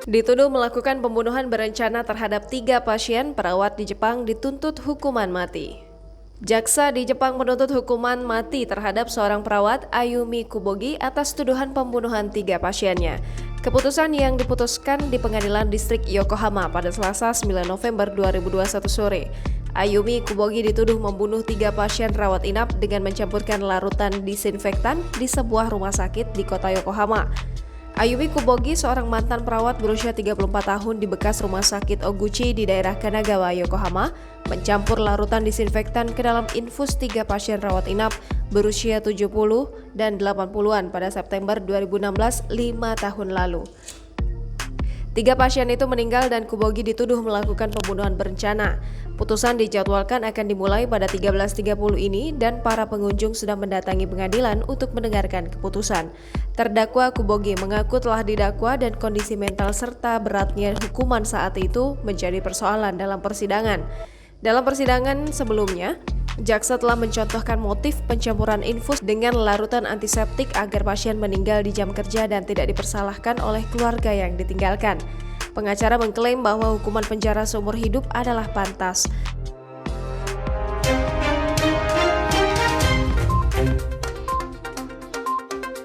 Dituduh melakukan pembunuhan berencana terhadap 3 pasien, perawat di Jepang dituntut hukuman mati. Jaksa di Jepang menuntut hukuman mati terhadap seorang perawat, Ayumi Kubogi, atas tuduhan pembunuhan 3 pasiennya. Keputusan yang diputuskan di Pengadilan Distrik Yokohama pada Selasa 9 November 2021 sore. Ayumi Kubogi dituduh membunuh 3 pasien rawat inap dengan mencampurkan larutan disinfektan di sebuah rumah sakit di kota Yokohama. Ayumi Kubogi, seorang mantan perawat berusia 34 tahun di bekas rumah sakit Oguchi di daerah Kanagawa, Yokohama, mencampur larutan disinfektan ke dalam infus 3 pasien rawat inap berusia 70 dan 80-an pada September 2016, 5 tahun lalu. 3 pasien itu meninggal dan Kubogi dituduh melakukan pembunuhan berencana. Putusan dijadwalkan akan dimulai pada 13.30 ini dan para pengunjung sudah mendatangi pengadilan untuk mendengarkan keputusan. Terdakwa Kubogi mengaku telah didakwa dan kondisi mental serta beratnya hukuman saat itu menjadi persoalan dalam persidangan. Dalam persidangan sebelumnya, jaksa telah mencontohkan motif pencampuran infus dengan larutan antiseptik agar pasien meninggal di jam kerja dan tidak dipersalahkan oleh keluarga yang ditinggalkan. Pengacara mengklaim bahwa hukuman penjara seumur hidup adalah pantas.